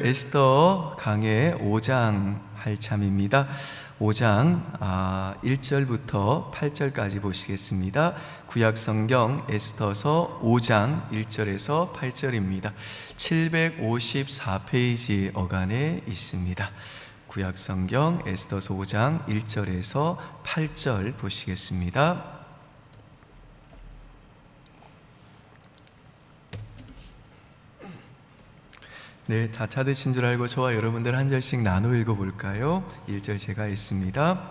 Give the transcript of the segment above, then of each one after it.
오늘 에스더 강해 5장 할 참입니다. 5장 1절부터 8절까지 보시겠습니다. 구약성경 에스더서 5장 1절에서 8절입니다. 754페이지 어간에 있습니다. 구약성경 에스더서 5장 1절에서 8절 보시겠습니다. 네, 다 찾으신 줄 알고 저와 여러분들 한 절씩 나눠 읽어볼까요? 1절 제가 읽습니다.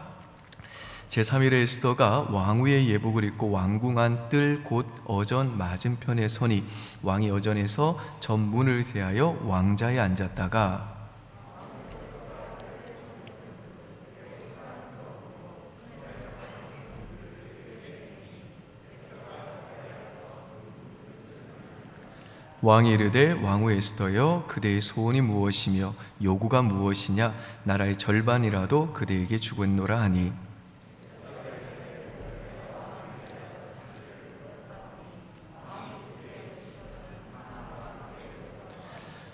제3일에 에스더가 왕후의 예복을 입고 왕궁안 뜰 곧 어전 맞은편에 서니 왕이 어전에서 전문을 대하여 왕자에 앉았다가 왕이 이르되 왕후 에스더여 그대의 소원이 무엇이며 요구가 무엇이냐 나라의 절반이라도 그대에게 주겠노라 하니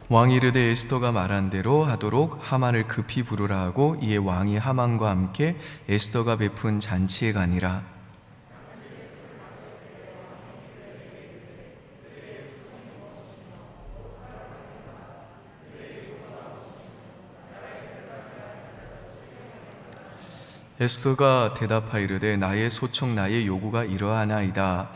왕이 이르되 에스더가 말한 대로 하도록 하만을 급히 부르라 하고 이에 왕이 하만과 함께 에스더가 베푼 잔치에 가니라. 에스더가 대답하이르되 나의 소청 나의 요구가 이러하나이다.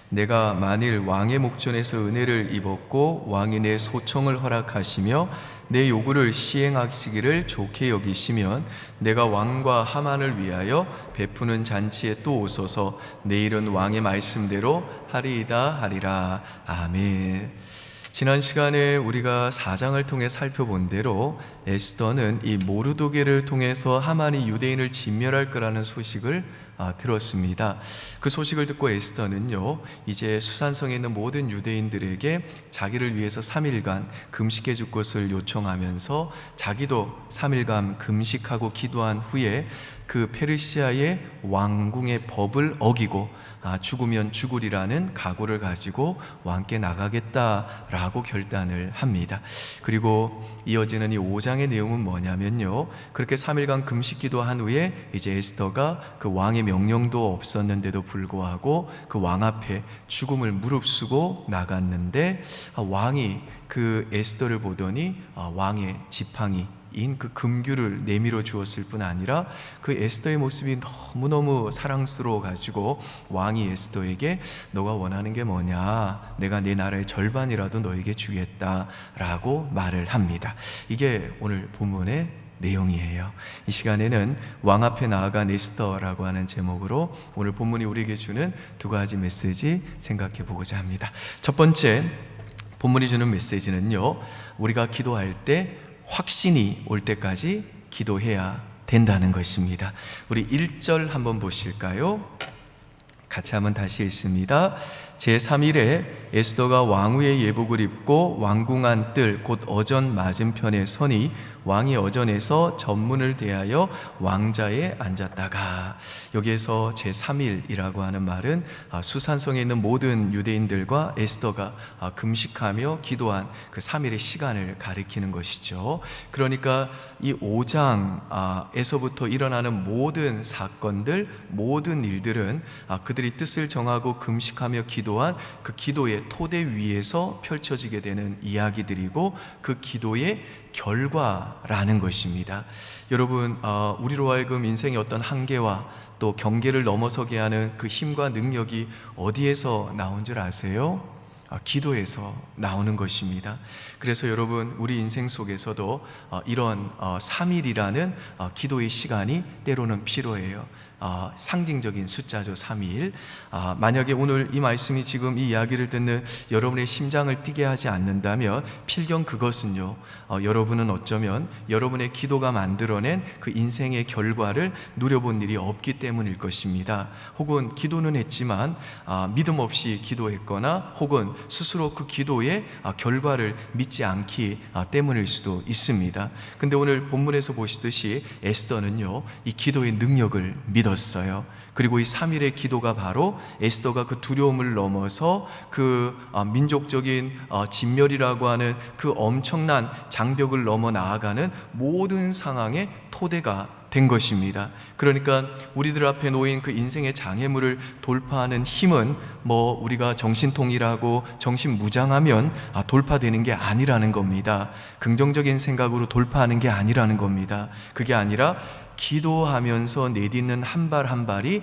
내가 만일 왕의 목전에서 은혜를 입었고 왕이 내 소청을 허락하시며 내 요구를 시행하시기를 좋게 여기시면 내가 왕과 하만을 위하여 베푸는 잔치에 또 오소서. 내일은 왕의 말씀대로 하리이다 하리라. 아멘. 지난 시간에 우리가 4장을 통해 살펴본 대로 에스더는 이 모르도게를 통해서 하만이 유대인을 진멸할 거라는 소식을 들었습니다. 그 소식을 듣고 에스더는요, 이제 수산성에 있는 모든 유대인들에게 자기를 위해서 3일간 금식해 줄 것을 요청하면서 자기도 3일간 금식하고 기도한 후에 그 페르시아의 왕궁의 법을 어기고 죽으면 죽으리라는 각오를 가지고 왕께 나가겠다라고 결단을 합니다. 그리고 이어지는 이 5장의 내용은 뭐냐면요, 그렇게 3일간 금식 기도한 후에 이제 에스더가 그 왕의 명령도 없었는데도 불구하고 그 왕 앞에 죽음을 무릅쓰고 나갔는데 왕이 그 에스더를 보더니 왕의 지팡이 그 금규를 내밀어 주었을 뿐 아니라 그 에스더의 모습이 너무너무 사랑스러워 가지고 왕이 에스더에게 너가 원하는 게 뭐냐, 내가 내 나라의 절반이라도 너에게 주겠다라고 말을 합니다. 이게 오늘 본문의 내용이에요. 이 시간에는 왕 앞에 나아간 에스더라고 하는 제목으로 오늘 본문이 우리에게 주는 두 가지 메시지 생각해 보고자 합니다. 첫 번째, 본문이 주는 메시지는요, 우리가 기도할 때 확신이 올 때까지 기도해야 된다는 것입니다. 우리 1절 한번 보실까요? 같이 한번 다시 읽습니다. 제3일에 에스더가 왕후의 예복을 입고 왕궁안 뜰 곧 어전 맞은편에 서니 왕이 어전에서 전문을 대하여 왕자에 앉았다가, 여기에서 제3일이라고 하는 말은 수산성에 있는 모든 유대인들과 에스더가 금식하며 기도한 그 3일의 시간을 가리키는 것이죠. 그러니까 이 5장에서부터 일어나는 모든 사건들, 모든 일들은 그들이 뜻을 정하고 금식하며 기도한 그 기도의 토대 위에서 펼쳐지게 되는 이야기들이고 그 기도의 결과라는 것입니다. 여러분, 우리로 하여금 인생의 어떤 한계와 또 경계를 넘어서게 하는 그 힘과 능력이 어디에서 나온 줄 아세요? 기도에서 나오는 것입니다. 그래서 여러분, 우리 인생 속에서도 이런 3일이라는 기도의 시간이 때로는 필요해요. 상징적인 숫자죠. 3일. 만약에 오늘 이 말씀이 지금 이 이야기를 듣는 여러분의 심장을 뛰게 하지 않는다면 필경 그것은요, 여러분은 어쩌면 여러분의 기도가 만들어낸 그 인생의 결과를 누려본 일이 없기 때문일 것입니다. 혹은 기도는 했지만 믿음 없이 기도했거나 혹은 스스로 그 기도의 결과를 믿지 않기 때문일 수도 있습니다. 근데 오늘 본문에서 보시듯이 에스더는요, 이 기도의 능력을 믿었어요. 그리고 이 3일의 기도가 바로 에스더가 그 두려움을 넘어서 그 민족적인 진멸이라고 하는 그 엄청난 장벽을 넘어 나아가는 모든 상황의 토대가 된 것입니다. 그러니까 우리들 앞에 놓인 그 인생의 장애물을 돌파하는 힘은 우리가 정신통일하고 정신무장하면 돌파되는 게 아니라는 겁니다. 긍정적인 생각으로 돌파하는 게 아니라는 겁니다. 그게 아니라 기도하면서 내딛는 한 발 한 발이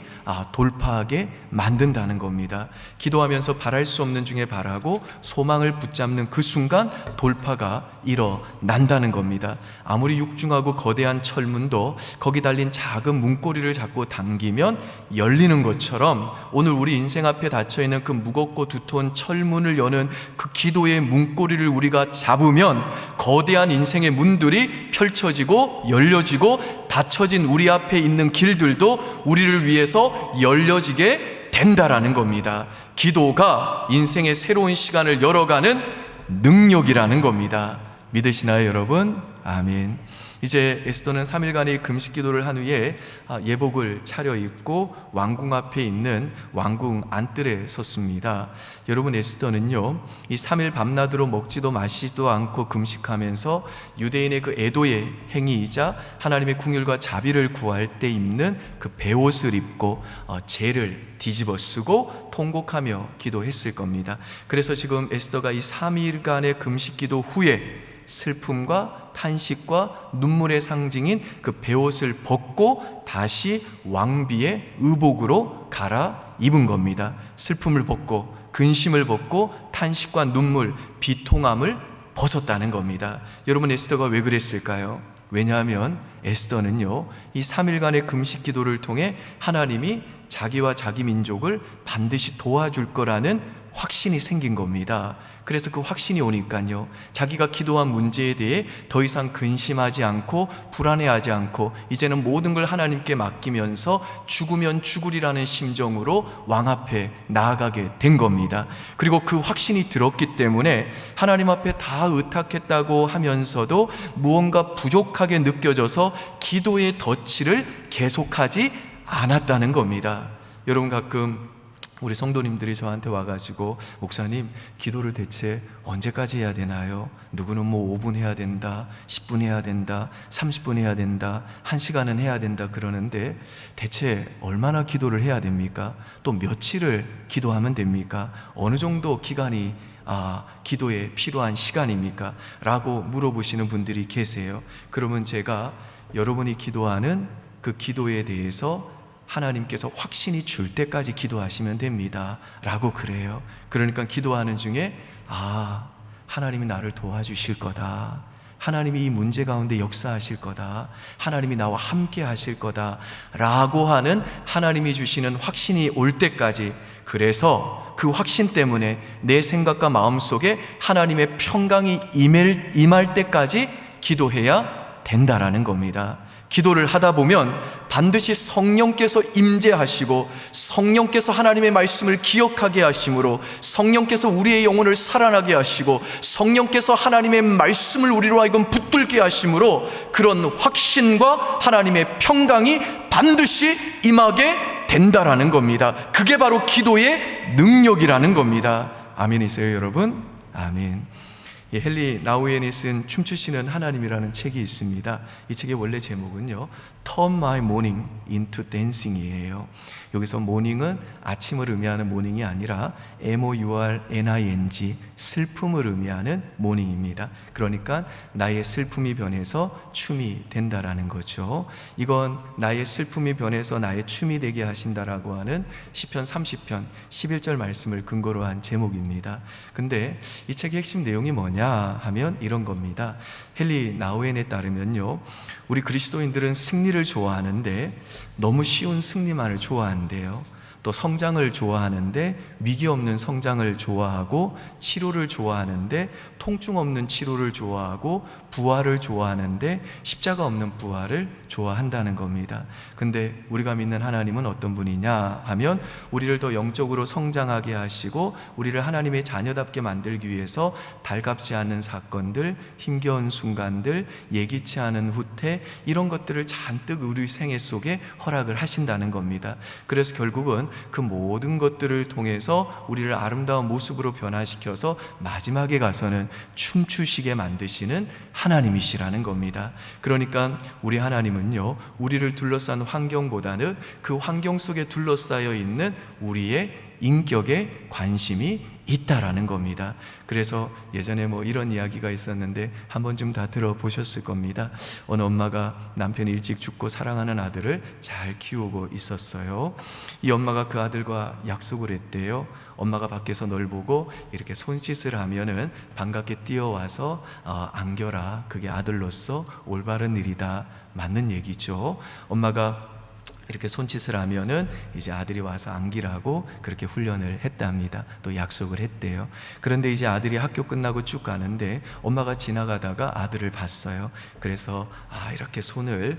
돌파하게 만든다는 겁니다. 기도하면서 바랄 수 없는 중에 바라고 소망을 붙잡는 그 순간 돌파가 일어난다는 겁니다. 아무리 육중하고 거대한 철문도 거기 달린 작은 문고리를 잡고 당기면 열리는 것처럼 오늘 우리 인생 앞에 닫혀있는 그 무겁고 두터운 철문을 여는 그 기도의 문고리를 우리가 잡으면 거대한 인생의 문들이 펼쳐지고 열려지고 닫혀진 우리 앞에 있는 길들도 우리를 위해서 열려지게 된다라는 겁니다. 기도가 인생의 새로운 시간을 열어가는 능력이라는 겁니다. 믿으시나요, 여러분? 아멘. 이제 에스더는 3일간의 금식 기도를 한 후에 예복을 차려입고 왕궁 앞에 있는 왕궁 안뜰에 섰습니다. 여러분, 에스더는요, 이 3일 밤낮으로 먹지도 마시지도 않고 금식하면서 유대인의 그 애도의 행위이자 하나님의 궁율과 자비를 구할 때 입는 그 베옷을 입고 죄를 뒤집어 쓰고 통곡하며 기도했을 겁니다. 그래서 지금 에스더가 이 3일간의 금식 기도 후에 슬픔과 탄식과 눈물의 상징인 그 베옷을 벗고 다시 왕비의 의복으로 갈아입은 겁니다. 슬픔을 벗고 근심을 벗고 탄식과 눈물, 비통함을 벗었다는 겁니다. 여러분, 에스더가 왜 그랬을까요? 왜냐하면 에스더는요, 이 3일간의 금식 기도를 통해 하나님이 자기와 자기 민족을 반드시 도와줄 거라는 확신이 생긴 겁니다. 그래서 그 확신이 오니까요, 자기가 기도한 문제에 대해 더 이상 근심하지 않고 불안해하지 않고 이제는 모든 걸 하나님께 맡기면서 죽으면 죽으리라는 심정으로 왕 앞에 나아가게 된 겁니다. 그리고 그 확신이 들었기 때문에 하나님 앞에 다 의탁했다고 하면서도 무언가 부족하게 느껴져서 기도의 덫을 계속하지 않았다는 겁니다. 여러분, 가끔 우리 성도님들이 저한테 와가지고, 목사님, 기도를 대체 언제까지 해야 되나요? 누구는 5분 해야 된다, 10분 해야 된다, 30분 해야 된다, 1시간은 해야 된다 그러는데 대체 얼마나 기도를 해야 됩니까? 또 며칠을 기도하면 됩니까? 어느 정도 기간이 기도에 필요한 시간입니까? 라고 물어보시는 분들이 계세요. 그러면 제가 여러분이 기도하는 그 기도에 대해서 하나님께서 확신이 줄 때까지 기도하시면 됩니다 라고 그래요. 그러니까 기도하는 중에 하나님이 나를 도와주실 거다, 하나님이 이 문제 가운데 역사하실 거다, 하나님이 나와 함께 하실 거다 라고 하는 하나님이 주시는 확신이 올 때까지, 그래서 그 확신 때문에 내 생각과 마음속에 하나님의 평강이 임할 때까지 기도해야 된다라는 겁니다. 기도를 하다 보면 반드시 성령께서 임재하시고 성령께서 하나님의 말씀을 기억하게 하심으로 성령께서 우리의 영혼을 살아나게 하시고 성령께서 하나님의 말씀을 우리로 하여금 붙들게 하심으로 그런 확신과 하나님의 평강이 반드시 임하게 된다라는 겁니다. 그게 바로 기도의 능력이라는 겁니다. 아멘이세요, 여러분? 아멘. 헨리 나우엔이 쓴 춤추시는 하나님이라는 책이 있습니다. 이 책의 원래 제목은요, Turn My Mourning into Dancing이에요. 여기서 모닝은 아침을 의미하는 모닝이 아니라 MOURNING, 슬픔을 의미하는 모닝입니다. 그러니까 나의 슬픔이 변해서 춤이 된다라는 거죠. 이건 나의 슬픔이 변해서 나의 춤이 되게 하신다라고 하는 시편 30편 11절 말씀을 근거로 한 제목입니다. 근데 이 책의 핵심 내용이 뭐냐 하면 이런 겁니다. 헨리 나우엔에 따르면요, 우리 그리스도인들은 승리를 좋아하는데 너무 쉬운 승리만을 좋아한대요. 또 성장을 좋아하는데 위기 없는 성장을 좋아하고, 치료를 좋아하는데 통증 없는 치료를 좋아하고, 부활을 좋아하는데 십자가 없는 부활을 좋아한다는 겁니다. 근데 우리가 믿는 하나님은 어떤 분이냐 하면, 우리를 더 영적으로 성장하게 하시고 우리를 하나님의 자녀답게 만들기 위해서 달갑지 않은 사건들, 힘겨운 순간들, 예기치 않은 후퇴, 이런 것들을 잔뜩 우리 생애 속에 허락을 하신다는 겁니다. 그래서 결국은 그 모든 것들을 통해서 우리를 아름다운 모습으로 변화시켜서 마지막에 가서는 춤추시게 만드시는 하나님이시라는 겁니다. 그러니까 우리 하나님은요, 우리를 둘러싼 환경보다는 그 환경 속에 둘러싸여 있는 우리의 인격에 관심이 있다라는 겁니다. 그래서 예전에 이런 이야기가 있었는데 한 번쯤 다 들어보셨을 겁니다. 어느 엄마가 남편이 일찍 죽고 사랑하는 아들을 잘 키우고 있었어요. 이 엄마가 그 아들과 약속을 했대요. 엄마가 밖에서 널 보고 이렇게 손짓을 하면은 반갑게 뛰어와서 안겨라. 그게 아들로서 올바른 일이다. 맞는 얘기죠. 엄마가 이렇게 손짓을 하면은 이제 아들이 와서 안기라고 그렇게 훈련을 했답니다. 또 약속을 했대요. 그런데 이제 아들이 학교 끝나고 쭉 가는데 엄마가 지나가다가 아들을 봤어요. 그래서 이렇게 손을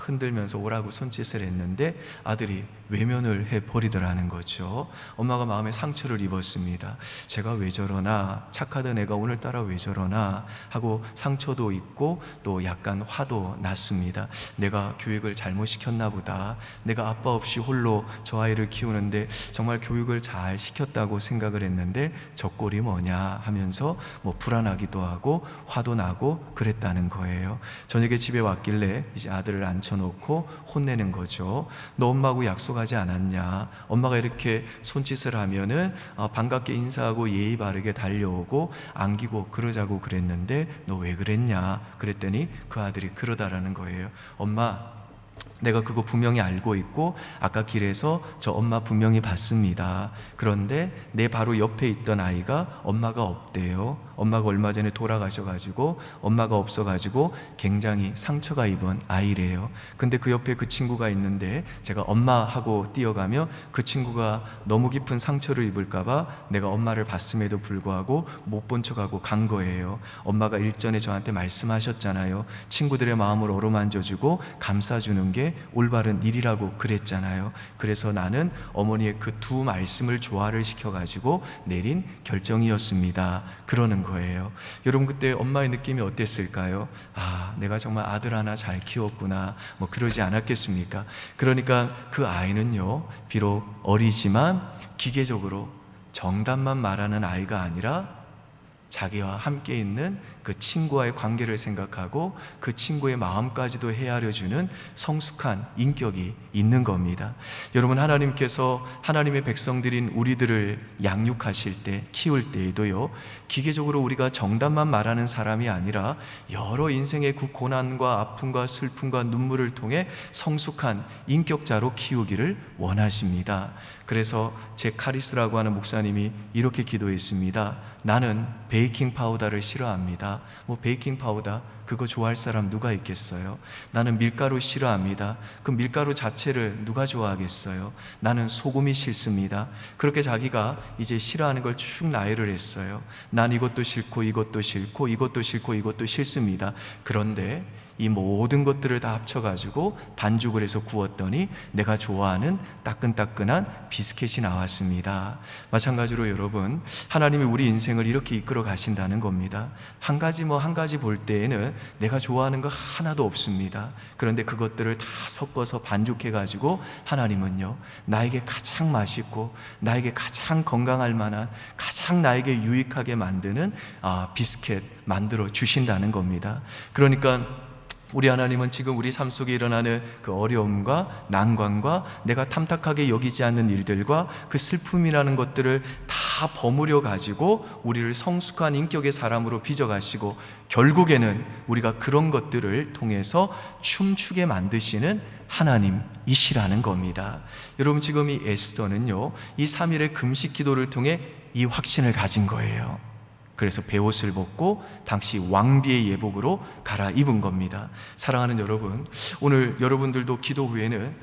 흔들면서 오라고 손짓을 했는데 아들이 외면을 해버리더라는 거죠. 엄마가 마음에 상처를 입었습니다. 제가 왜 저러나, 착하던 애가 오늘따라 왜 저러나 하고 상처도 있고 또 약간 화도 났습니다. 내가 교육을 잘못 시켰나 보다. 내가 아빠 없이 홀로 저 아이를 키우는데 정말 교육을 잘 시켰다고 생각을 했는데 저 꼴이 뭐냐 하면서 불안하기도 하고 화도 나고 그랬다는 거예요. 저녁에 집에 왔길래 이제 아들을 앉혀놓고 혼내는 거죠. 너 엄마하고 약속하지 않았냐? 엄마가 이렇게 손짓을 하면은 반갑게 인사하고 예의 바르게 달려오고 안기고 그러자고 그랬는데 너 왜 그랬냐? 그랬더니 그 아들이 그러다라는 거예요. 엄마, 내가 그거 분명히 알고 있고 아까 길에서 저 엄마 분명히 봤습니다. 그런데 내 바로 옆에 있던 아이가 엄마가 없대요. 엄마가 얼마 전에 돌아가셔가지고 엄마가 없어가지고 굉장히 상처가 입은 아이래요. 근데 그 옆에 그 친구가 있는데 제가 엄마 하고 뛰어가며 그 친구가 너무 깊은 상처를 입을까봐 내가 엄마를 봤음에도 불구하고 못 본 척하고 간 거예요. 엄마가 일전에 저한테 말씀하셨잖아요. 친구들의 마음을 어루만져주고 감싸주는 게 올바른 일이라고 그랬잖아요. 그래서 나는 어머니의 그 두 말씀을 조화를 시켜가지고 내린 결정이었습니다. 그러는 거예요. 여러분, 그때 엄마의 느낌이 어땠을까요? 내가 정말 아들 하나 잘 키웠구나, 그러지 않았겠습니까? 그러니까 그 아이는요, 비록 어리지만 기계적으로 정답만 말하는 아이가 아니라 자기와 함께 있는 그 친구와의 관계를 생각하고 그 친구의 마음까지도 헤아려주는 성숙한 인격이 있는 겁니다. 여러분, 하나님께서 하나님의 백성들인 우리들을 양육하실 때, 키울 때에도요, 기계적으로 우리가 정답만 말하는 사람이 아니라 여러 인생의 그 고난과 아픔과 슬픔과 눈물을 통해 성숙한 인격자로 키우기를 원하십니다. 그래서 제 카리스라고 하는 목사님이 이렇게 기도했습니다. 나는 베이킹 파우더를 싫어합니다. 베이킹 파우더 그거 좋아할 사람 누가 있겠어요? 나는 밀가루 싫어합니다. 그 밀가루 자체를 누가 좋아하겠어요? 나는 소금이 싫습니다. 그렇게 자기가 이제 싫어하는 걸 쭉 나열을 했어요. 난 이것도 싫고 이것도 싫고 이것도 싫고 이것도 싫습니다. 그런데 이 모든 것들을 다 합쳐가지고 반죽을 해서 구웠더니 내가 좋아하는 따끈따끈한 비스켓이 나왔습니다. 마찬가지로 여러분, 하나님이 우리 인생을 이렇게 이끌어 가신다는 겁니다. 한 가지 볼 때에는 내가 좋아하는 거 하나도 없습니다. 그런데 그것들을 다 섞어서 반죽해가지고 하나님은요, 나에게 가장 맛있고 나에게 가장 건강할 만한, 가장 나에게 유익하게 만드는 비스켓 만들어 주신다는 겁니다. 그러니까 우리 하나님은 지금 우리 삶 속에 일어나는 그 어려움과 난관과 내가 탐탁하게 여기지 않는 일들과 그 슬픔이라는 것들을 다 버무려 가지고 우리를 성숙한 인격의 사람으로 빚어가시고 결국에는 우리가 그런 것들을 통해서 춤추게 만드시는 하나님이시라는 겁니다. 여러분, 지금 이 에스더는요, 이 3일의 금식 기도를 통해 이 확신을 가진 거예요. 그래서 베옷을 벗고 당시 왕비의 예복으로 갈아입은 겁니다. 사랑하는 여러분, 오늘 여러분들도 기도 후에는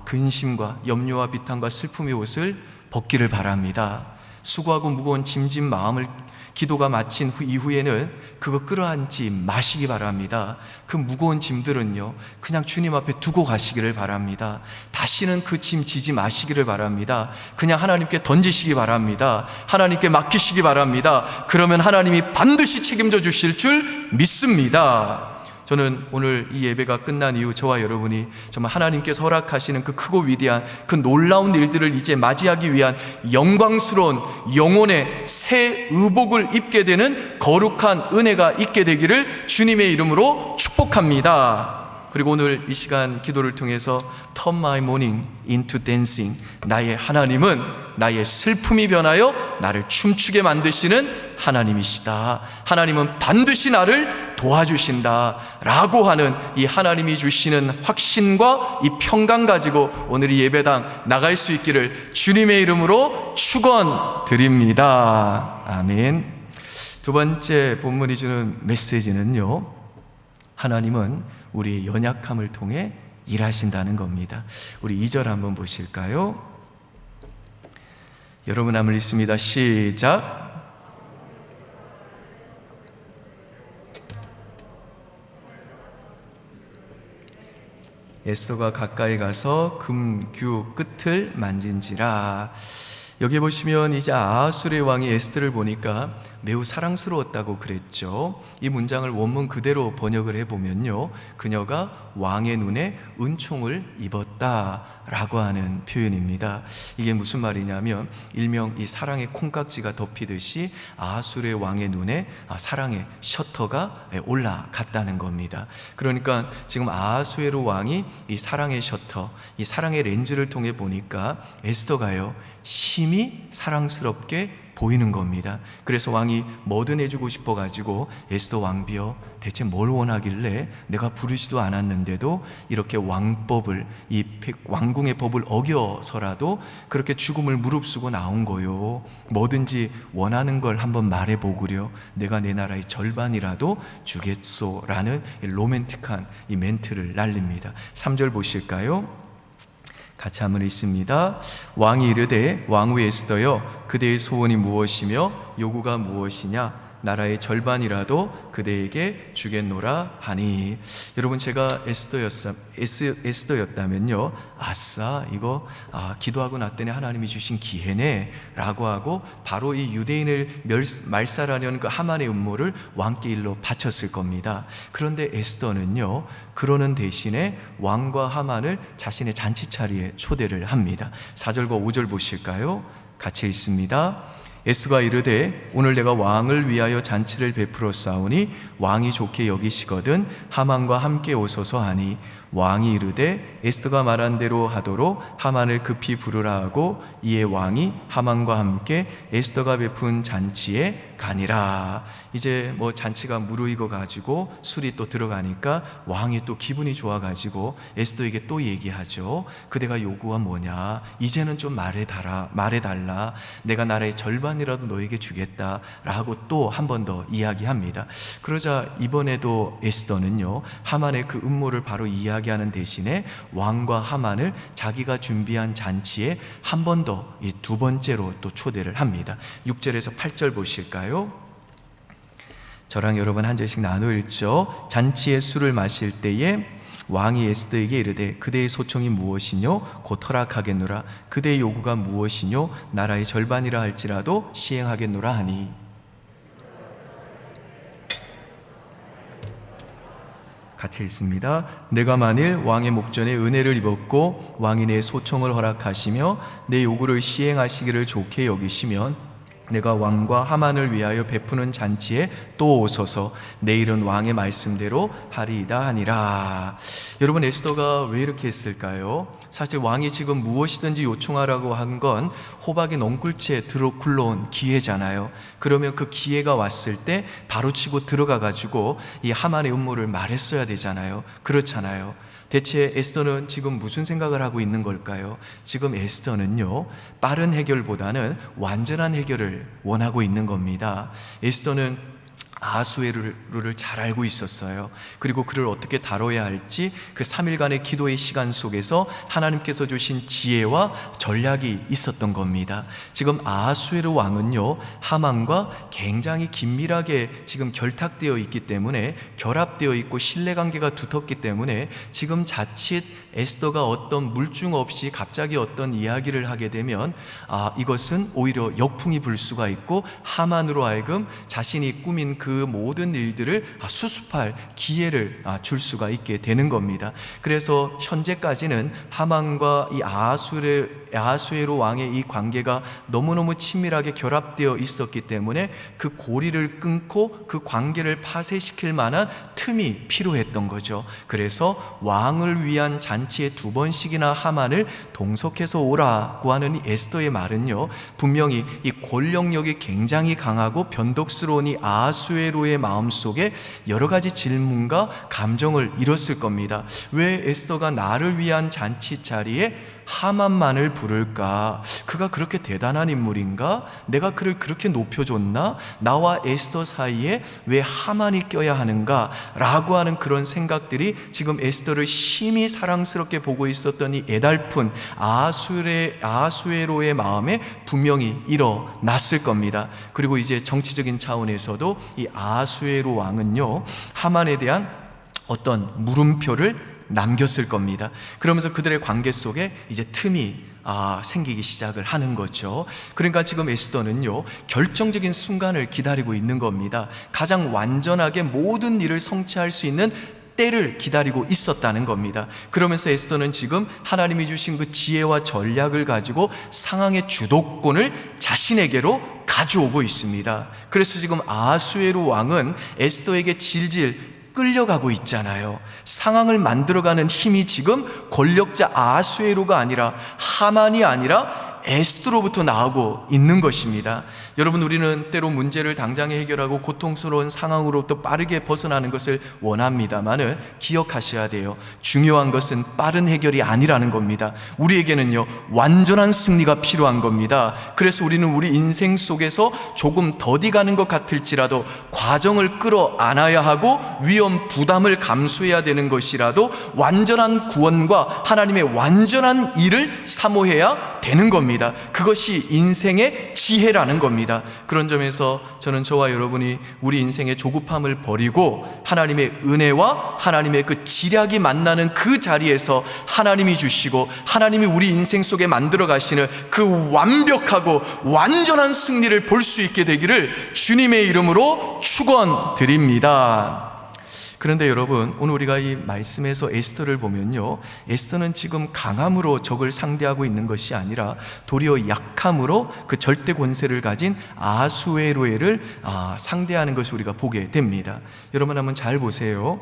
근심과 염려와 비탄과 슬픔의 옷을 벗기를 바랍니다. 수고하고 무거운 짐진 마음을 기도가 마친 이후에는 그거 끌어안지 마시기 바랍니다. 그 무거운 짐들은요, 그냥 주님 앞에 두고 가시기를 바랍니다. 다시는 그 짐 지지 마시기를 바랍니다. 그냥 하나님께 던지시기 바랍니다. 하나님께 맡기시기 바랍니다. 그러면 하나님이 반드시 책임져 주실 줄 믿습니다. 저는 오늘 이 예배가 끝난 이후 저와 여러분이 정말 하나님께서 허락하시는 그 크고 위대한 그 놀라운 일들을 이제 맞이하기 위한 영광스러운 영혼의 새 의복을 입게 되는 거룩한 은혜가 있게 되기를 주님의 이름으로 축복합니다. 그리고 오늘 이 시간 기도를 통해서 Turn my mourning into dancing, 나의 하나님은 나의 슬픔이 변하여 나를 춤추게 만드시는 하나님이시다. 하나님은 반드시 나를 도와주신다 라고 하는 이 하나님이 주시는 확신과 이 평강 가지고 오늘 이 예배당 나갈 수 있기를 주님의 이름으로 축원드립니다. 아멘. 두 번째 본문이 주는 메시지는요, 하나님은 우리의 연약함을 통해 일하신다는 겁니다. 우리 2절 한번 보실까요? 여러분 한번 읽습니다. 시작. 에스더가 가까이 가서 금규 끝을 만진지라. 여기 보시면 이제 아하수르의 왕이 에스더를 보니까 매우 사랑스러웠다고 그랬죠. 이 문장을 원문 그대로 번역을 해보면요, 그녀가 왕의 눈에 은총을 입었다라고 하는 표현입니다. 이게 무슨 말이냐면 일명 이 사랑의 콩깍지가 덮이듯이 아하수르의 왕의 눈에 사랑의 셔터가 올라갔다는 겁니다. 그러니까 지금 아하수에로 왕이 이 사랑의 셔터, 이 사랑의 렌즈를 통해 보니까 에스더가요 심히 사랑스럽게 보이는 겁니다. 그래서 왕이 뭐든 해주고 싶어가지고 에스더 왕비여, 대체 뭘 원하길래 내가 부르지도 않았는데도 이렇게 왕법을, 이 왕궁의 법을 어겨서라도 그렇게 죽음을 무릅쓰고 나온 거요. 뭐든지 원하는 걸 한번 말해보구려. 내가 내 나라의 절반이라도 주겠소라는 로맨틱한 이 멘트를 날립니다. 3절 보실까요? 같이 한번 읽습니다. 왕이 이르되 왕후 에스더여, 그대의 소원이 무엇이며 요구가 무엇이냐? 나라의 절반이라도 그대에게 주겠노라 하니. 여러분, 제가 에스더였다면요, 아싸, 이거 기도하고 났더니 하나님이 주신 기회네 라고 하고 바로 이 유대인을 말살하려는 그 하만의 음모를 왕께 일러 바쳤을 겁니다. 그런데 에스더는요, 그러는 대신에 왕과 하만을 자신의 잔치자리에 초대를 합니다. 4절과 5절 보실까요? 같이 읽습니다. 에스더가 이르되 오늘 내가 왕을 위하여 잔치를 베풀어 싸우니 왕이 좋게 여기시거든 하만과 함께 오소서 하니, 왕이 이르되 에스더가 말한 대로 하도록 하만을 급히 부르라 하고 이에 왕이 하만과 함께 에스더가 베푼 잔치에 가니라. 이제 뭐 잔치가 무르익어 가지고 술이 또 들어가니까 왕이 또 기분이 좋아 가지고 에스더에게 또 얘기하죠. 그대가 요구가 뭐냐? 이제는 좀 말해달라. 내가 나라의 절반이라도 너에게 주겠다 라고 또 한 번 더 이야기합니다. 그러자 이번에도 에스더는요, 하만의 그 음모를 바로 이야기하는 대신에 왕과 하만을 자기가 준비한 잔치에 한 번 더, 이 두 번째로 또 초대를 합니다. 6절에서 8절 보실까요? 저랑 여러분 한 절씩 나누어 읽죠. 잔치에 술을 마실 때에 왕이 에스더에게 이르되 그대의 소청이 무엇이뇨? 곧 허락하겠노라. 그대의 요구가 무엇이뇨? 나라의 절반이라 할지라도 시행하겠노라 하니. 같이 읽습니다. 내가 만일 왕의 목전에 은혜를 입었고 왕이 내 소청을 허락하시며 내 요구를 시행하시기를 좋게 여기시면 내가 왕과 하만을 위하여 베푸는 잔치에 또 오소서. 내일은 왕의 말씀대로 하리이다 하니라. 여러분, 에스더가 왜 이렇게 했을까요? 사실 왕이 지금 무엇이든지 요청하라고 한 건 호박의 넝굴째 굴러온 기회잖아요. 그러면 그 기회가 왔을 때 바로 치고 들어가 가지고 이 하만의 음모를 말했어야 되잖아요. 그렇잖아요. 대체 에스더는 지금 무슨 생각을 하고 있는 걸까요? 지금 에스더는요, 빠른 해결보다는 완전한 해결을 원하고 있는 겁니다. 에스더는 아하수에로를 잘 알고 있었어요. 그리고 그를 어떻게 다뤄야 할지 그 3일간의 기도의 시간 속에서 하나님께서 주신 지혜와 전략이 있었던 겁니다. 지금 아하수에로 왕은요, 하만과 굉장히 긴밀하게 지금 결탁되어 있기 때문에, 결합되어 있고 신뢰관계가 두텁기 때문에 지금 자칫 에스더가 어떤 물증 없이 갑자기 어떤 이야기를 하게 되면 이것은 오히려 역풍이 불 수가 있고 하만으로 하여금 자신이 꾸민 그 모든 일들을 수습할 기회를 줄 수가 있게 되는 겁니다. 그래서 현재까지는 하만과 이 아하수에로 왕의 이 관계가 너무너무 친밀하게 결합되어 있었기 때문에 그 고리를 끊고 그 관계를 파쇄시킬 만한 틈이 필요했던 거죠. 그래서 왕을 위한 잔치에 2번씩이나 하만을 동석해서 오라고 하는 이 에스더의 말은요, 분명히 이 권력력이 굉장히 강하고 변덕스러운 이 아하수에로의 마음속에 여러 가지 질문과 감정을 잃었을 겁니다. 왜 에스더가 나를 위한 잔치 자리에 하만만을 부를까? 그가 그렇게 대단한 인물인가? 내가 그를 그렇게 높여줬나? 나와 에스더 사이에 왜 하만이 껴야 하는가? 라고 하는 그런 생각들이 지금 에스더를 심히 사랑스럽게 보고 있었던 이 애달픈 아하수에로의 마음에 분명히 일어났을 겁니다. 그리고 이제 정치적인 차원에서도 이 아하수에로 왕은요, 하만에 대한 어떤 물음표를 남겼을 겁니다. 그러면서 그들의 관계 속에 이제 틈이 생기기 시작을 하는 거죠. 그러니까 지금 에스더는요, 결정적인 순간을 기다리고 있는 겁니다. 가장 완전하게 모든 일을 성취할 수 있는 때를 기다리고 있었다는 겁니다. 그러면서 에스더는 지금 하나님이 주신 그 지혜와 전략을 가지고 상황의 주도권을 자신에게로 가져오고 있습니다. 그래서 지금 아하수에로 왕은 에스더에게 질질 끌려가고 있잖아요. 상황을 만들어가는 힘이 지금 권력자 아하수에로가 아니라 하만이 아니라 에스더로부터 나오고 있는 것입니다. 여러분, 우리는 때로 문제를 당장에 해결하고 고통스러운 상황으로부터 빠르게 벗어나는 것을 원합니다만은 기억하셔야 돼요. 중요한 것은 빠른 해결이 아니라는 겁니다. 우리에게는요, 완전한 승리가 필요한 겁니다. 그래서 우리는 우리 인생 속에서 조금 더디 가는 것 같을지라도 과정을 끌어안아야 하고 위험 부담을 감수해야 되는 것이라도 완전한 구원과 하나님의 완전한 일을 사모해야 되는 겁니다. 그것이 인생의 지혜라는 겁니다. 그런 점에서 저는 저와 여러분이 우리 인생의 조급함을 버리고 하나님의 은혜와 하나님의 그 지략이 만나는 그 자리에서 하나님이 주시고 하나님이 우리 인생 속에 만들어 가시는 그 완벽하고 완전한 승리를 볼 수 있게 되기를 주님의 이름으로 축원드립니다. 그런데 여러분, 오늘 우리가 이 말씀에서 에스더를 보면요, 에스더는 지금 강함으로 적을 상대하고 있는 것이 아니라 도리어 약함으로 그 절대 권세를 가진 아하수에로를 상대하는 것을 우리가 보게 됩니다. 여러분, 한번 잘 보세요.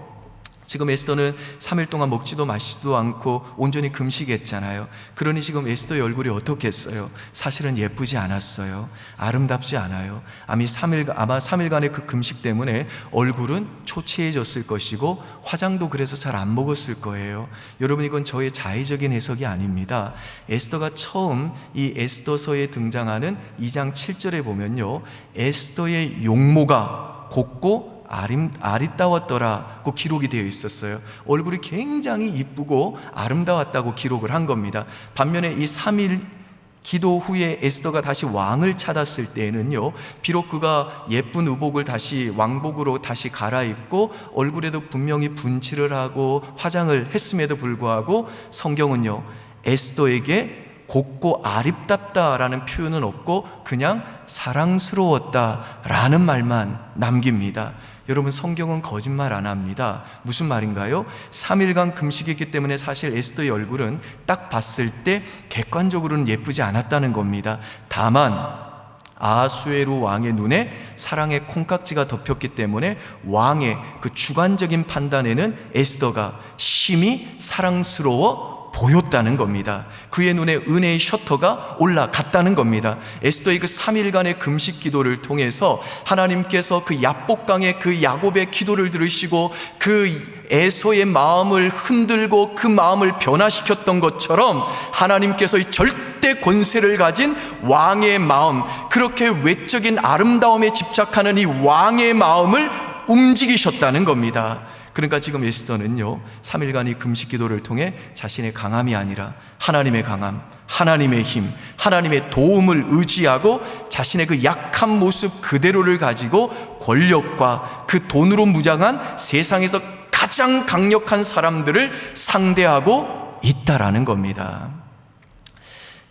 지금 에스더는 3일 동안 먹지도 마시지도 않고 온전히 금식했잖아요. 그러니 지금 에스더의 얼굴이 어떻겠어요? 사실은 예쁘지 않았어요. 아름답지 않아요. 아마 3일간의 그 금식 때문에 얼굴은 초췌해졌을 것이고 화장도 그래서 잘 안 먹었을 거예요. 여러분, 이건 저의 자의적인 해석이 아닙니다. 에스더가 처음 이 에스더서에 등장하는 2장 7절에 보면요, 에스더의 용모가 곱고 아리따웠더라고 기록이 되어 있었어요. 얼굴이 굉장히 이쁘고 아름다웠다고 기록을 한 겁니다. 반면에 이 3일 기도 후에 에스더가 다시 왕을 찾았을 때에는요, 비록 그가 예쁜 의복을 다시 왕복으로 다시 갈아입고 얼굴에도 분명히 분칠을 하고 화장을 했음에도 불구하고 성경은요, 에스더에게 곱고 아립답다라는 표현은 없고 그냥 사랑스러웠다라는 말만 남깁니다. 여러분, 성경은 거짓말 안 합니다. 무슨 말인가요? 3일간 금식했기 때문에 사실 에스더의 얼굴은 딱 봤을 때 객관적으로는 예쁘지 않았다는 겁니다. 다만 아하수에로 왕의 눈에 사랑의 콩깍지가 덮였기 때문에 왕의 그 주관적인 판단에는 에스더가 심히 사랑스러워 보였다는 겁니다. 그의 눈에 은혜의 셔터가 올라갔다는 겁니다. 에스더의 그 3일간의 금식 기도를 통해서 하나님께서 그 야복강의 그 야곱의 기도를 들으시고 그 에서의 마음을 흔들고 그 마음을 변화시켰던 것처럼 하나님께서 이 절대 절대 권세를 가진 왕의 마음, 그렇게 외적인 아름다움에 집착하는 이 왕의 마음을 움직이셨다는 겁니다. 그러니까 지금 에스더는요, 3일간의 금식 기도를 통해 자신의 강함이 아니라 하나님의 강함, 하나님의 힘, 하나님의 도움을 의지하고 자신의 그 약한 모습 그대로를 가지고 권력과 그 돈으로 무장한 세상에서 가장 강력한 사람들을 상대하고 있다라는 겁니다.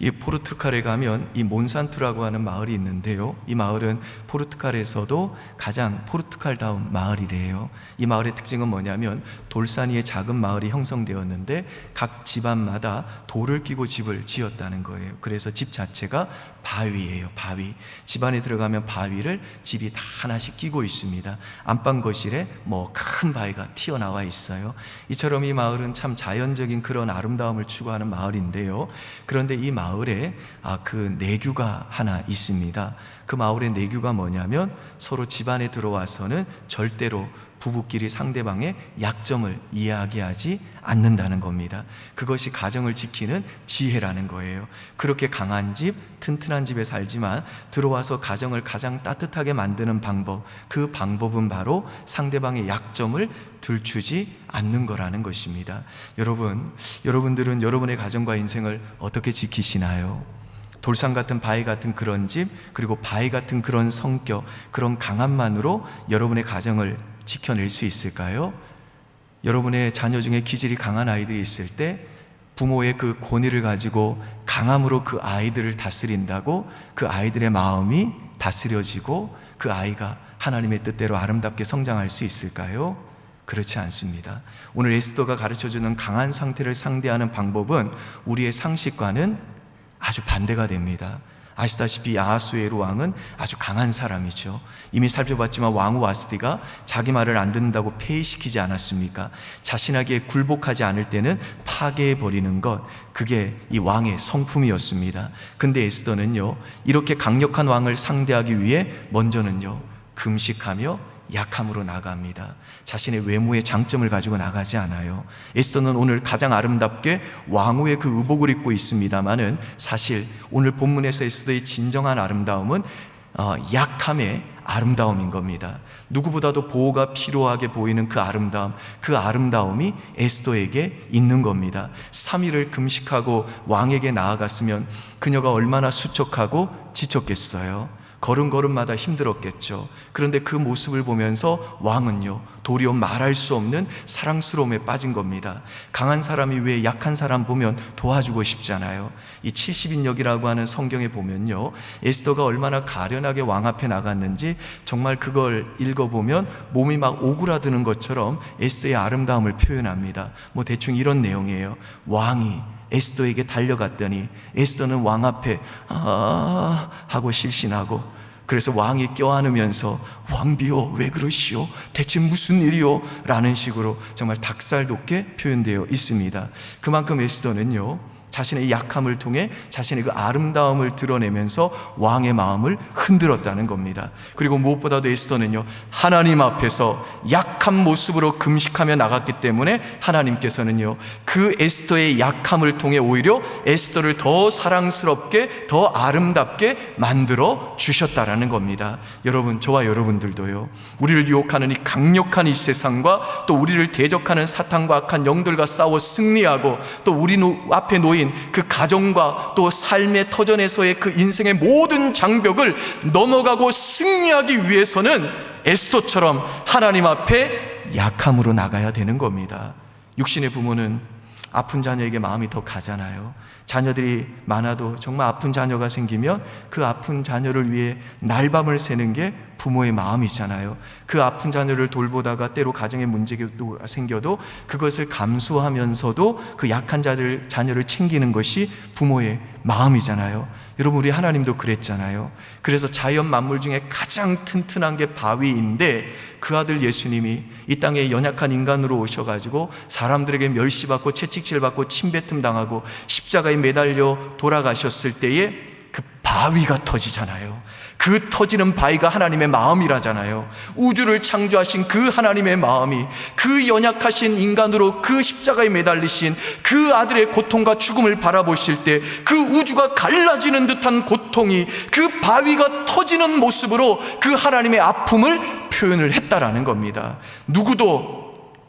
이 포르투갈에 가면 이 몬산투라고 하는 마을이 있는데요, 이 마을은 포르투갈에서도 가장 포르투갈다운 마을이래요. 이 마을의 특징은 뭐냐면 돌산 위에 작은 마을이 형성되었는데 각 집안마다 돌을 끼고 집을 지었다는 거예요. 그래서 집 자체가 바위예요. 바위. 집안에 들어가면 바위를 집이 다 하나씩 끼고 있습니다. 안방 거실에 큰 바위가 튀어나와 있어요. 이처럼 이 마을은 참 자연적인 그런 아름다움을 추구하는 마을인데요, 그런데 이 마을에 그 내규가 하나 있습니다. 그 마을의 내규가 뭐냐면 서로 집안에 들어와서는 절대로 부부끼리 상대방의 약점을 이야기하지 않는다는 겁니다. 그것이 가정을 지키는 지혜라는 거예요. 그렇게 강한 집, 튼튼한 집에 살지만 들어와서 가정을 가장 따뜻하게 만드는 방법, 그 방법은 바로 상대방의 약점을 들추지 않는 거라는 것입니다. 여러분들은 여러분의 가정과 인생을 어떻게 지키시나요? 돌산 같은 바위 같은 그런 집, 그리고 바위 같은 그런 성격, 그런 강함만으로 여러분의 가정을 지켜낼 수 있을까요? 여러분의 자녀 중에 기질이 강한 아이들이 있을 때 부모의 그 권위를 가지고 강함으로 그 아이들을 다스린다고 그 아이들의 마음이 다스려지고 그 아이가 하나님의 뜻대로 아름답게 성장할 수 있을까요? 그렇지 않습니다. 오늘 에스더가 가르쳐주는 강한 상태를 상대하는 방법은 우리의 상식과는 아주 반대가 됩니다. 아시다시피 아하수에로 왕은 아주 강한 사람이죠. 이미 살펴봤지만 왕후 와스디가 자기 말을 안 듣는다고 폐위시키지 않았습니까? 자신에게 굴복하지 않을 때는 파괴해버리는 것, 그게 이 왕의 성품이었습니다. 근데 에스더는요, 이렇게 강력한 왕을 상대하기 위해 먼저는요, 금식하며 약함으로 나갑니다. 자신의 외모의 장점을 가지고 나가지 않아요. 에스더는 오늘 가장 아름답게 왕후의 그 의복을 입고 있습니다만은 사실 오늘 본문에서 에스더의 진정한 아름다움은 약함의 아름다움인 겁니다. 누구보다도 보호가 필요하게 보이는 그 아름다움이 에스더에게 있는 겁니다. 3일을 금식하고 왕에게 나아갔으면 그녀가 얼마나 수척하고 지쳤겠어요. 걸음걸음마다 힘들었겠죠. 그런데 그 모습을 보면서 왕은요, 도리어 말할 수 없는 사랑스러움에 빠진 겁니다. 강한 사람이 왜 약한 사람 보면 도와주고 싶잖아요. 이 70인역이라고 하는 성경에 보면요, 에스더가 얼마나 가련하게 왕 앞에 나갔는지 정말 그걸 읽어보면 몸이 막 오그라드는 것처럼 에스더의 아름다움을 표현합니다. 대충 이런 내용이에요. 왕이 에스더에게 달려갔더니 에스더는 왕 앞에 하고 실신하고, 그래서 왕이 껴안으면서 왕비여 왜 그러시오? 대체 무슨 일이오? 라는 식으로 정말 닭살 돋게 표현되어 있습니다. 그만큼 에스더는요, 자신의 약함을 통해 자신의 그 아름다움을 드러내면서 왕의 마음을 흔들었다는 겁니다. 그리고 무엇보다도 에스더는요, 하나님 앞에서 약한 모습으로 금식하며 나갔기 때문에 하나님께서는요, 그 에스더의 약함을 통해 오히려 에스더를 더 사랑스럽게, 더 아름답게 만들어 주셨다라는 겁니다. 여러분, 저와 여러분들도요, 우리를 유혹하는 이 강력한 이 세상과 또 우리를 대적하는 사탄과 악한 영들과 싸워 승리하고, 또 우리 앞에 놓인 그 가정과 또 삶의 터전에서의 그 인생의 모든 장벽을 넘어가고 승리하기 위해서는 에스더처럼 하나님 앞에 약함으로 나가야 되는 겁니다. 육신의 부모는 아픈 자녀에게 마음이 더 가잖아요. 자녀들이 많아도 정말 아픈 자녀가 생기면 그 아픈 자녀를 위해 날밤을 새는 게 부모의 마음이잖아요. 그 아픈 자녀를 돌보다가 때로 가정에 문제가 생겨도 그것을 감수하면서도 그 약한 자녀를 챙기는 것이 부모의 마음이잖아요. 여러분, 우리 하나님도 그랬잖아요. 그래서 자연 만물 중에 가장 튼튼한 게 바위인데 그 아들 예수님이 이 땅에 연약한 인간으로 오셔가지고 사람들에게 멸시받고 채찍질받고 침뱉음 당하고 십자가에 매달려 돌아가셨을 때에 그 바위가 터지잖아요. 그 터지는 바위가 하나님의 마음이라잖아요. 우주를 창조하신 그 하나님의 마음이 그 연약하신 인간으로 그 십자가에 매달리신 그 아들의 고통과 죽음을 바라보실 때 그 우주가 갈라지는 듯한 고통이 그 바위가 터지는 모습으로 그 하나님의 아픔을 표현을 했다라는 겁니다. 누구도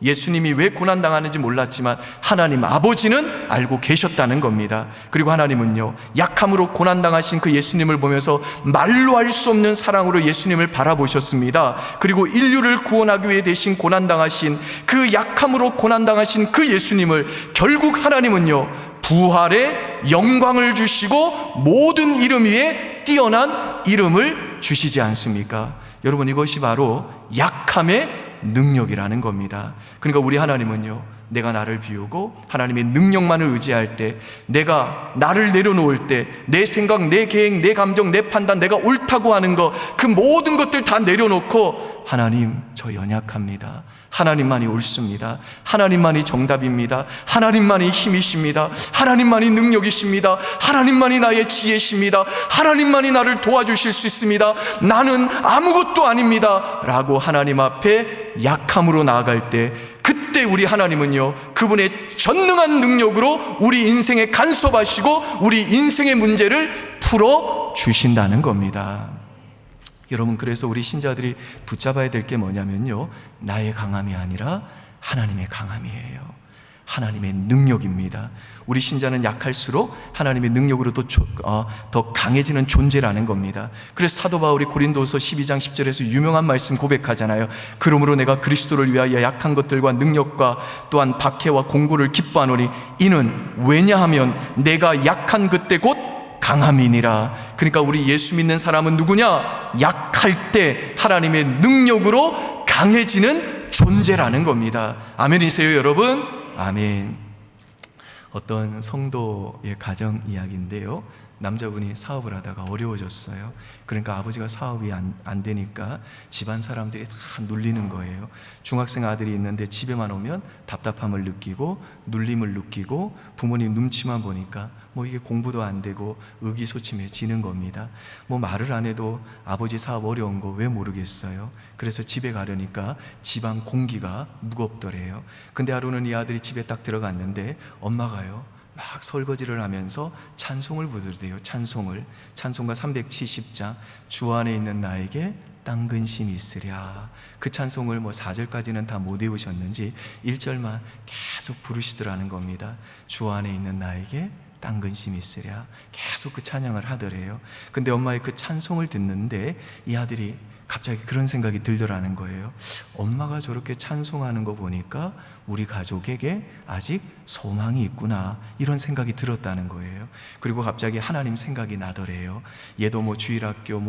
예수님이 왜 고난당하는지 몰랐지만 하나님 아버지는 알고 계셨다는 겁니다. 그리고 하나님은요, 약함으로 고난당하신 그 예수님을 보면서 말로 할 수 없는 사랑으로 예수님을 바라보셨습니다. 그리고 인류를 구원하기 위해 대신 고난당하신 그 약함으로 고난당하신 그 예수님을 결국 하나님은요, 부활의 영광을 주시고 모든 이름 위에 뛰어난 이름을 주시지 않습니까? 여러분, 이것이 바로 약함의 능력이라는 겁니다. 그러니까 우리 하나님은요, 내가 나를 비우고 하나님의 능력만을 의지할 때, 내가 나를 내려놓을 때, 내 생각, 내 계획, 내 감정, 내 판단, 내가 옳다고 하는 것, 그 모든 것들 다 내려놓고 하나님, 저 연약합니다. 하나님만이 옳습니다. 하나님만이 정답입니다. 하나님만이 힘이십니다. 하나님만이 능력이십니다. 하나님만이 나의 지혜십니다. 하나님만이 나를 도와주실 수 있습니다. 나는 아무것도 아닙니다 라고 하나님 앞에 약함으로 나아갈 때, 그때 우리 하나님은요, 그분의 전능한 능력으로 우리 인생에 간섭하시고 우리 인생의 문제를 풀어주신다는 겁니다. 여러분, 그래서 우리 신자들이 붙잡아야 될 게 뭐냐면요, 나의 강함이 아니라 하나님의 강함이에요. 하나님의 능력입니다. 우리 신자는 약할수록 하나님의 능력으로 더 강해지는 존재라는 겁니다. 그래서 사도 바울이 고린도서 12장 10절에서 유명한 말씀 고백하잖아요. 그러므로 내가 그리스도를 위하여 약한 것들과 능력과 또한 박해와 공고를 기뻐하노니 이는 왜냐하면 내가 약한 그때 곧 강함이니라. 그러니까 우리 예수 믿는 사람은 누구냐? 약할 때 하나님의 능력으로 강해지는 존재라는 겁니다. 아멘이세요, 여러분? 아멘. 어떤 성도의 가정 이야기인데요, 남자분이 사업을 하다가 어려워졌어요. 그러니까 아버지가 사업이 안 되니까 집안 사람들이 다 눌리는 거예요. 중학생 아들이 있는데 집에만 오면 답답함을 느끼고 눌림을 느끼고 부모님 눈치만 보니까 이게 공부도 안 되고 의기소침해지는 겁니다. 말을 안 해도 아버지 사업 어려운 거 왜 모르겠어요. 그래서 집에 가려니까 집안 공기가 무겁더래요. 근데 하루는 이 아들이 집에 딱 들어갔는데 엄마가요, 막 설거지를 하면서 찬송을 부르대요. 찬송가 370장 주 안에 있는 나에게 땅 근심이 있으랴. 그 찬송을 4절까지는 다 못 외우셨는지 1절만 계속 부르시더라는 겁니다. 주 안에 있는 나에게 땅 근심이 있으랴. 계속 그 찬양을 하더래요. 근데 엄마의 그 찬송을 듣는데 이 아들이 갑자기 그런 생각이 들더라는 거예요. 엄마가 저렇게 찬송하는 거 보니까 우리 가족에게 아직 소망이 있구나, 이런 생각이 들었다는 거예요. 그리고 갑자기 하나님 생각이 나더래요. 얘도 주일학교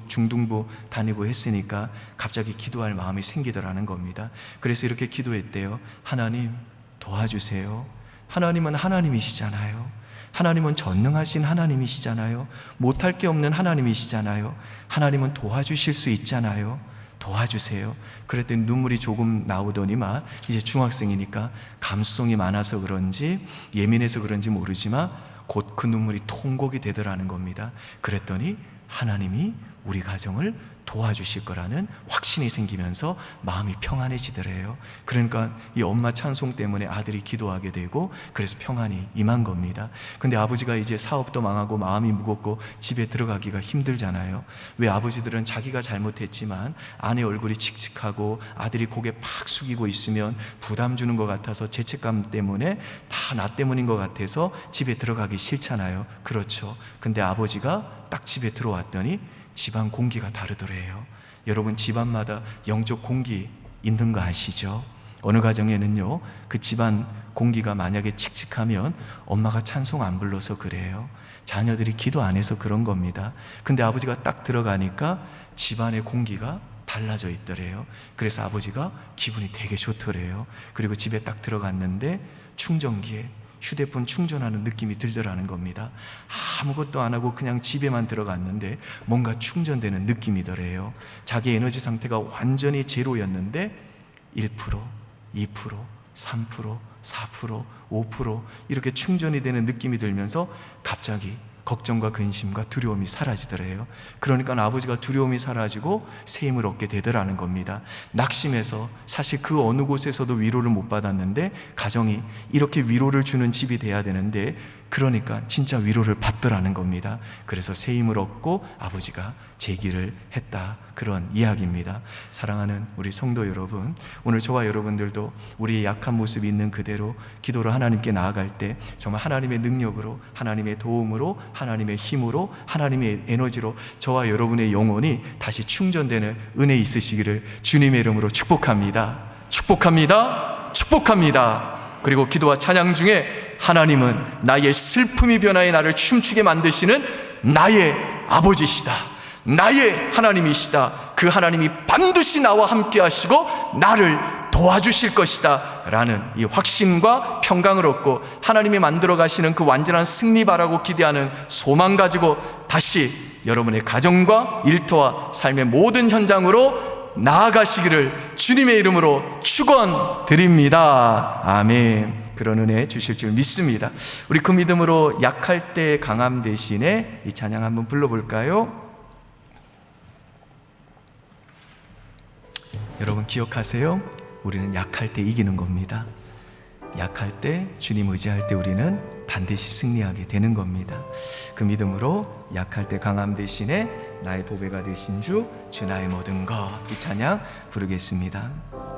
중등부 다니고 했으니까 갑자기 기도할 마음이 생기더라는 겁니다. 그래서 이렇게 기도했대요. 하나님 도와주세요. 하나님은 하나님이시잖아요. 하나님은 전능하신 하나님이시잖아요. 못할 게 없는 하나님이시잖아요. 하나님은 도와주실 수 있잖아요. 도와주세요. 그랬더니 눈물이 조금 나오더니만 이제 중학생이니까 감수성이 많아서 그런지 예민해서 그런지 모르지만 곧 그 눈물이 통곡이 되더라는 겁니다. 그랬더니 하나님이 우리 가정을 도와주실 거라는 확신이 생기면서 마음이 평안해지더래요. 그러니까 이 엄마 찬송 때문에 아들이 기도하게 되고 그래서 평안이 임한 겁니다. 근데 아버지가 이제 사업도 망하고 마음이 무겁고 집에 들어가기가 힘들잖아요. 왜? 아버지들은 자기가 잘못했지만 아내 얼굴이 칙칙하고 아들이 고개 팍 숙이고 있으면 부담 주는 것 같아서 죄책감 때문에 다 나 때문인 것 같아서 집에 들어가기 싫잖아요. 그렇죠. 근데 아버지가 딱 집에 들어왔더니 집안 공기가 다르더래요. 여러분, 집안마다 영적 공기 있는 거 아시죠? 어느 가정에는요, 그 집안 공기가 만약에 칙칙하면 엄마가 찬송 안 불러서 그래요. 자녀들이 기도 안 해서 그런 겁니다. 근데 아버지가 딱 들어가니까 집안의 공기가 달라져 있더래요. 그래서 아버지가 기분이 되게 좋더래요. 그리고 집에 딱 들어갔는데 충전기에 휴대폰 충전하는 느낌이 들더라는 겁니다. 아무것도 안 하고 그냥 집에만 들어갔는데 뭔가 충전되는 느낌이더래요. 자기 에너지 상태가 완전히 제로였는데 1%, 2%, 3%, 4%, 5% 이렇게 충전이 되는 느낌이 들면서 갑자기 걱정과 근심과 두려움이 사라지더래요. 그러니까 아버지가 두려움이 사라지고 새 힘을 얻게 되더라는 겁니다. 낙심해서 사실 그 어느 곳에서도 위로를 못 받았는데, 가정이 이렇게 위로를 주는 집이 돼야 되는데, 그러니까 진짜 위로를 받더라는 겁니다. 그래서 새 힘을 얻고 아버지가 제기를 했다, 그런 이야기입니다. 사랑하는 우리 성도 여러분, 오늘 저와 여러분들도 우리의 약한 모습이 있는 그대로 기도로 하나님께 나아갈 때 정말 하나님의 능력으로, 하나님의 도움으로, 하나님의 힘으로, 하나님의 에너지로 저와 여러분의 영혼이 다시 충전되는 은혜 있으시기를 주님의 이름으로 축복합니다. 축복합니다. 축복합니다. 그리고 기도와 찬양 중에 하나님은 나의 슬픔이 변화해 나를 춤추게 만드시는 나의 아버지시다, 나의 하나님이시다. 그 하나님이 반드시 나와 함께 하시고 나를 도와주실 것이다 라는 이 확신과 평강을 얻고, 하나님이 만들어 가시는 그 완전한 승리 바라고 기대하는 소망 가지고 다시 여러분의 가정과 일터와 삶의 모든 현장으로 나아가시기를 주님의 이름으로 축원드립니다. 아멘. 그런 은혜 주실 줄 믿습니다. 우리 그 믿음으로 약할 때 강함 대신에 이 찬양 한번 불러볼까요? 여러분 기억하세요? 우리는 약할 때 이기는 겁니다. 약할 때, 주님 의지할 때 우리는 반드시 승리하게 되는 겁니다. 그 믿음으로 약할 때 강함 대신에 나의 보배가 되신 주 나의 모든 것, 이 찬양 부르겠습니다.